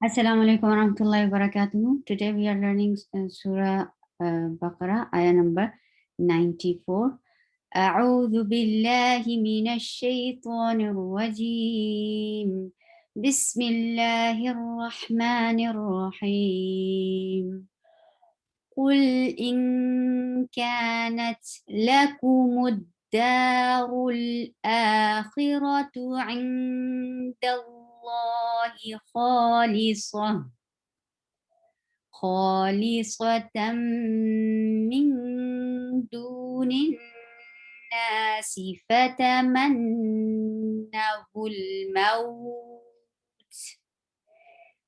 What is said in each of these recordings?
Assalamu alaikum wa rahmatullahi wa barakatuh. Today we are learning Surah Baqarah Ayah number 94. أعوذ بالله من الشيطان الرجيم بسم الله الرحمن الرحيم قل إن كانت لكم الدار الآخرة عند الله خالصة من دون الناس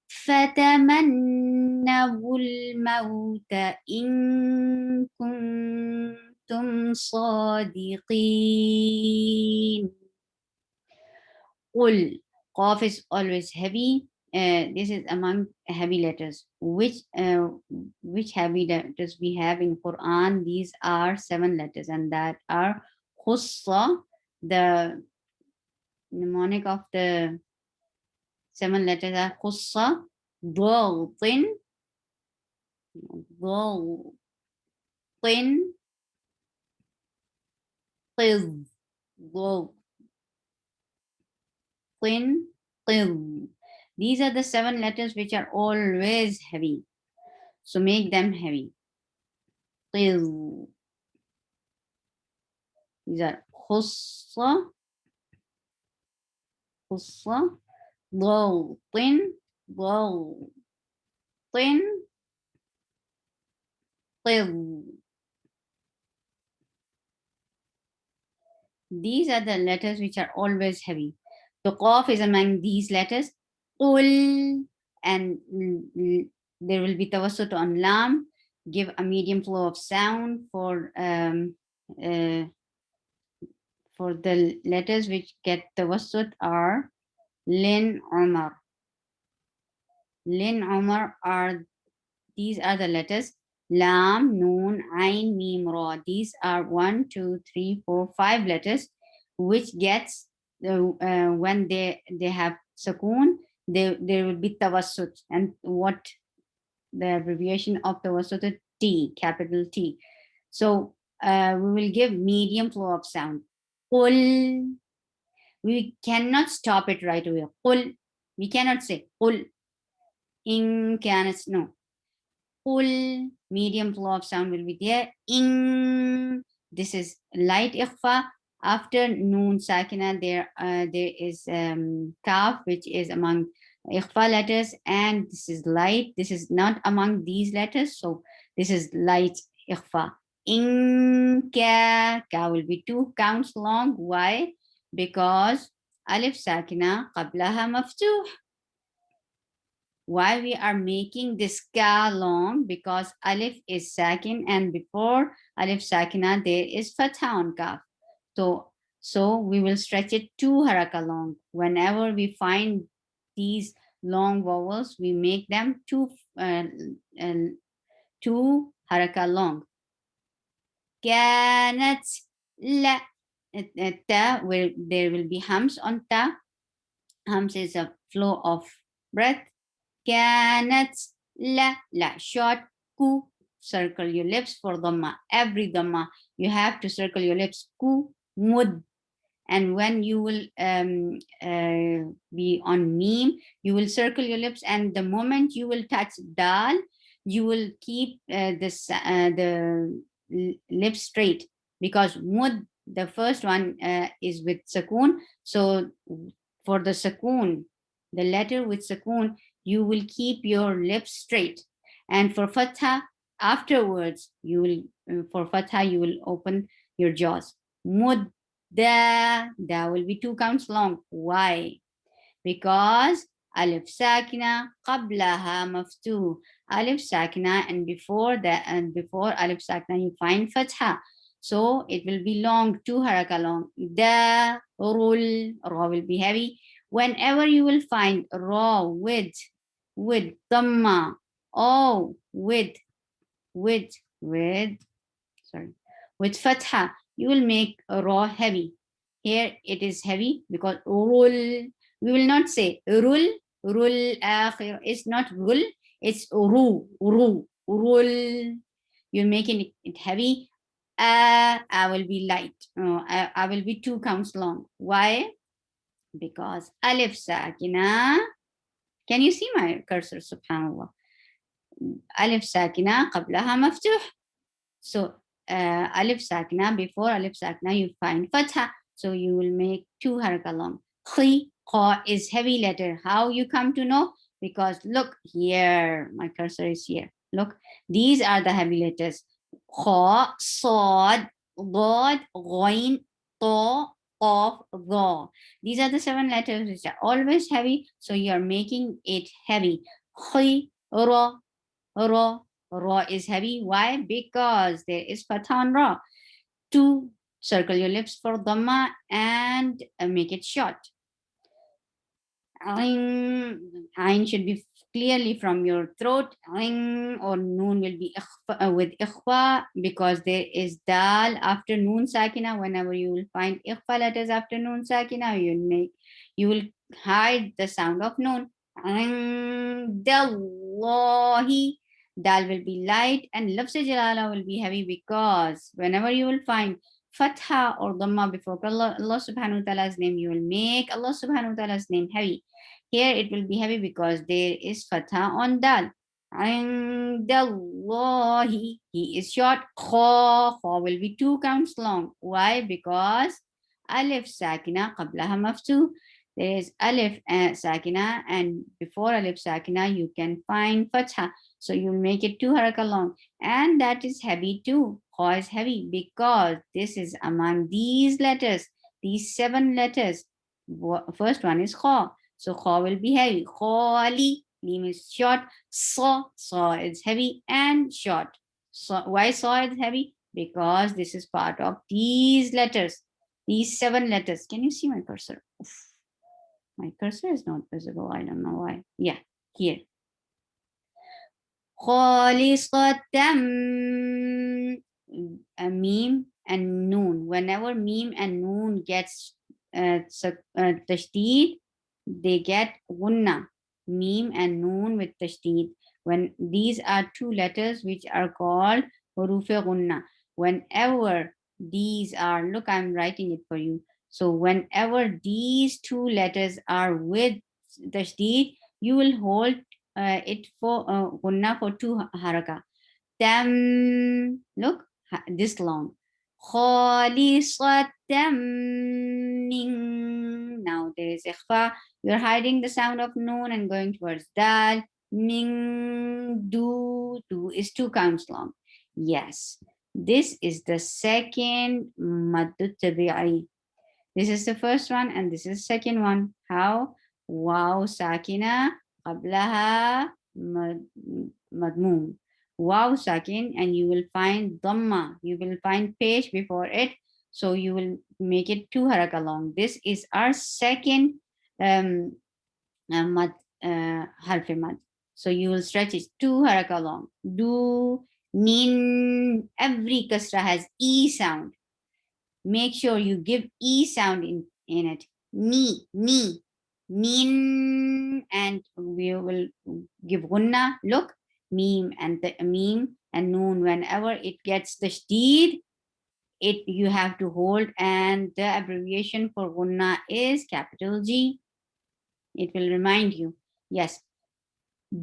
فتمنوا الموت إن كنتم صادقين. قل. Qaf is always heavy. This is among heavy letters. Which heavy letters we have in Quran? These are 7 letters, and that are khussa. The mnemonic of the 7 letters are khussa, ضغط, ضغط, قض, ضغط, قض. These are the 7 letters which are always heavy. So make them heavy. قض. These are خصة, خصة, ضغط, ضغط, قض. These are the letters which are always heavy. The qaf is among these letters. Ul, and there will be tawassut on lam. Give a medium flow of sound for the letters which get tawassut are Lin, Umar. Lin, Umar are, these are the letters Lam, Noon, Ain, Mim, Ra. These are 1, 2, 3, 4, 5 letters which gets when they have sukoon, there will be tawassut. And what the abbreviation of tawassut is T, capital T. So we will give medium flow of sound. Qul. We cannot stop it right away. Qul. We cannot say qul. In can't, no. Qul, medium flow of sound will be there. In, this is light ikhfa. After noon sakina, there is kaf, which is among ikhfa letters, and this is light. This is not among these letters, so this is light ikhfa. In ka will be 2 counts long. Why? Because alif sakina qablaha maftuh. Why we are making this ka long? Because alif is sakin, and before alif sakina there is fatha on kaf. So we will stretch it 2 haraka long. Whenever we find these long vowels, we make them 2 haraka long. Kanat la. Ta will, there will be hums on ta. Hums is a flow of breath. Kanat la, short. Ku, circle your lips for dhamma. Every dhamma you have to circle your lips. Ku, mud. And when you will be on meme, you will circle your lips, and the moment you will touch dal, you will keep the lips straight, because mud, the first one is with sakoon. So for the sakoon, the letter with sakoon, you will keep your lips straight. And for fatha, afterwards, you will for fatha you will open your jaws. Mud. Da will be 2 counts long. Why? Because alif sakina qablaha maftuh. Alif sakina, and before that, and before alif sakina you find fatha. So it will be long, 2 haraka long. Da, rul, ra will be heavy. Whenever you will find ra with dhamma, oh, with fatha, you will make a ra heavy. Here it is heavy because rul. We will not say rul, Rul akhir. It's not rul, it's ru. Rul. You're making it heavy. I will be light. I will be 2 counts long. Why? Because alif sakina. Can you see my cursor? Subhanallah. Alif sakina qablaha maftuh. So alif sakina, before alif sakina you find fatha. So you will make 2 haraka long. Khi, kha is heavy letter. How you come to know? Because look here, my cursor is here. Look, these are the heavy letters. Kha, sad, dad, ghain, ta, qaf, dha. These are the 7 letters which are always heavy. So you are making it heavy. Khi, ra, ra. Ra is heavy. Why? Because there is fatha on ra. 2, circle your lips for dhamma and make it short. Ain should be clearly from your throat. Ain or noon will be with ikhfa, because there is dal after noon sakina. Whenever you will find ikhfa letters after noon sakina, you will hide the sound of noon. Dallahi. Dal will be light and lafz jalala will be heavy, because whenever you will find fatha or dhamma before Allah subhanahu wa ta'ala's name, you will make Allah subhanahu wa ta'ala's name heavy. Here it will be heavy because there is fatha on dal. Indallahi. He is short. Kha will be 2 counts long. Why? Because alif sakina qablaha maftuh. There is alif sakina, and before alif sakina you can find fatha. So you make it 2 haraka long, and that is heavy too. Kha is heavy because this is among these letters, these 7 letters. First one is kha, so kha will be heavy. Khali, mim is short. Sa is heavy and short. So why sa is heavy? Because this is part of these letters, these 7 letters. Can you see my cursor? Oof. My cursor is not visible. I don't know why. Yeah, here. Khalisatam, meme and noon. Whenever meme and noon gets tashdid, they get gunna. Meme and noon with tashdid. When these are 2 letters which are called hurufe gunna. Whenever these are, look, I'm writing it for you. So whenever these 2 letters are with tashdid, you will hold it for gunna for 2 haraka. Tam, look, this long. Khalisatam min. Now there is ikhfa. You're hiding the sound of noon and going towards dal. Min do is 2 counts long. Yes, this is the second maddu tabi'i. This is the first one and this is the second one. How? Waw sakina qablaha madmum. Waw sakin, and you will find dhamma. You will find pesh before it. So you will make it 2 haraka long. This is our second mad, harf mad. So you will stretch it 2 haraka long. Do, nin, every kasra has E sound. Make sure you give E sound in it. Ni, nin, and we will give gunna. Look, meme and the meme and noon. Whenever it gets the shteed, you have to hold, and the abbreviation for gunna is capital G. It will remind you. Yes.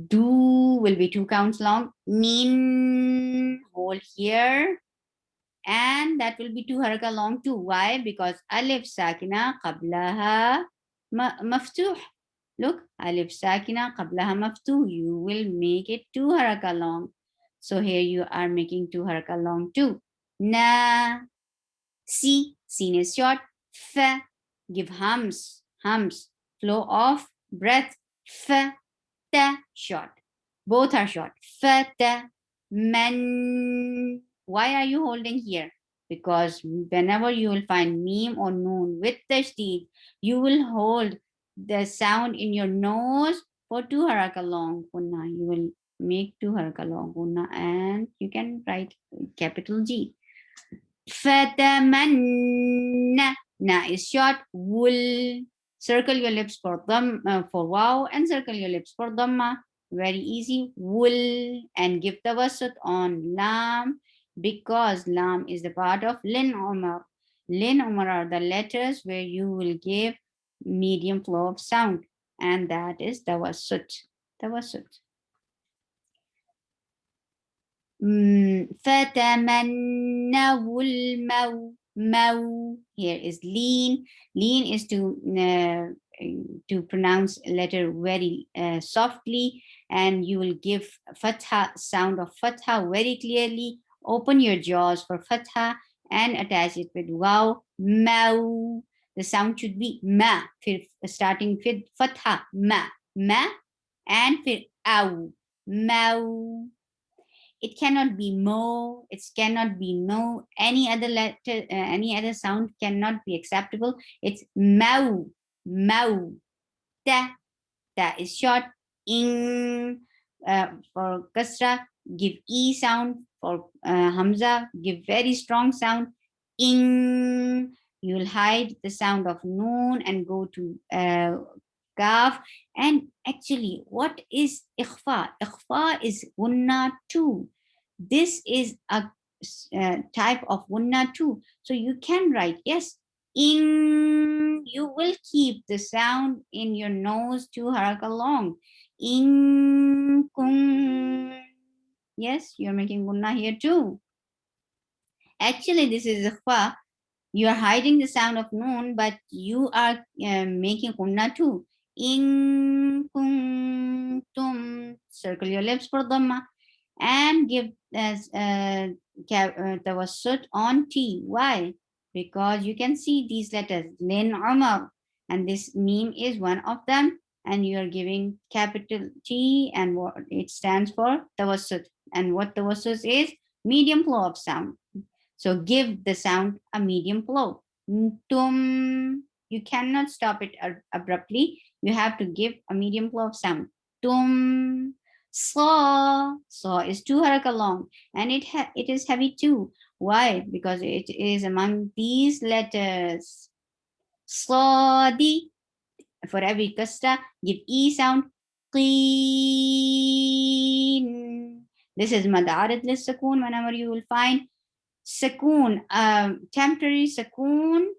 Do will be 2 counts long. Nin, hold here. And that will be 2 haraka long too. Why? Because alif sakina qablaha maftuh. Look, alif sakina qablaha maftuh. You will make it 2 haraka long. So here you are making 2 haraka long too. Na, si, sin is short. Fa, give hums, flow of breath. Fa, ta, short. Both are short. Fa, ta, man. Why are you holding here? Because whenever you will find meme or noon with tashdid, you will hold the sound in your nose for 2 haraka long gunna. You will make 2 haraka long gunna, and you can write capital G. Fatamanna. Na is short. Wool. Circle your lips for for wow, and circle your lips for dhamma. Very easy. Wool, and give tawassut on lam, because lam is the part of lin umar. Lin umar are the letters where you will give medium flow of sound, and that is tawassut. Tawassut. فَتَمَنَّوُا الْمَوْ. Here is lean. Lean is to pronounce a letter very softly, and you will give fatha, sound of fatha very clearly. Open your jaws for fatha and attach it with waw. Mau. The sound should be ma, starting with fatha, ma, and फिर aw, mau. It cannot be mo, it cannot be no, any other letter, any other sound cannot be acceptable. It's mau, mau. Ta, ta is short. In, for kasra, give e sound. For hamza, give very strong sound. In, you will hide the sound of noon and go to kaf. And actually, what is ikhfa? Ikhfa is gunna too. This is a type of gunna too. So you can write, yes, in, you will keep the sound in your nose to haraka long. In, kung. Yes, you're making gunna here too. Actually, this is ikhfa. You are hiding the sound of noon, but you are making gunna too. In, kuntum. Circle your lips for dhamma and give tawassut on T. Why? Because you can see these letters, Lin Umar, and this meme is one of them, and you are giving capital T, and what it stands for, tawassut. And what tawassut is? Medium flow of sound. So give the sound a medium flow. Tum. You cannot stop it abruptly. You have to give a medium flow of sound. Tum. Saw. Saw is two haraka long, and it is heavy too. Why? Because it is among these letters. Sadi. For every kasra, give e sound. Qeen. This is madarat lis sakun. Whenever you will find Sakoon, temporary sakoon,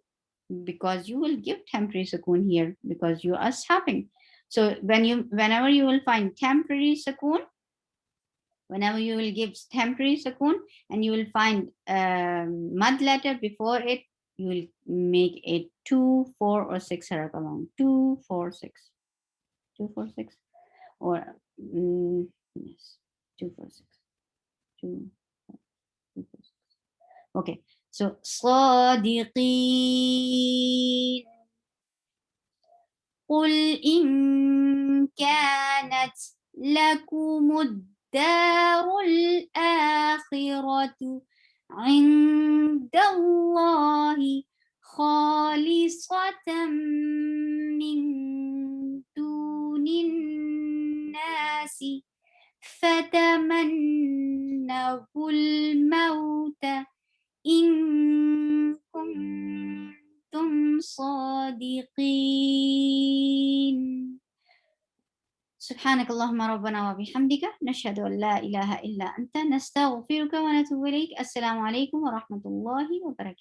because you will give temporary sakoon here because you are stopping. So whenever you will find temporary sakoon, whenever you will give temporary sakoon, and you will find mud letter before it, you will make it 2, 4, or 6 haraka long. 2, 4, 6. 2, 4, 6. Or yes, 2, 4, 6. 2, 4, 2, 4, 6. Okay, so صادقين. قل إن كانت لكم الدار الآخرة عند الله خالصة من دون الناس فتمنوا الموت إن كنتم صادقين. سبحانك اللهم ربنا وبحمدك نشهد أن لا إله إلا أنت نستغفرك ونتوب إليك. السلام عليكم ورحمة الله وبركاته.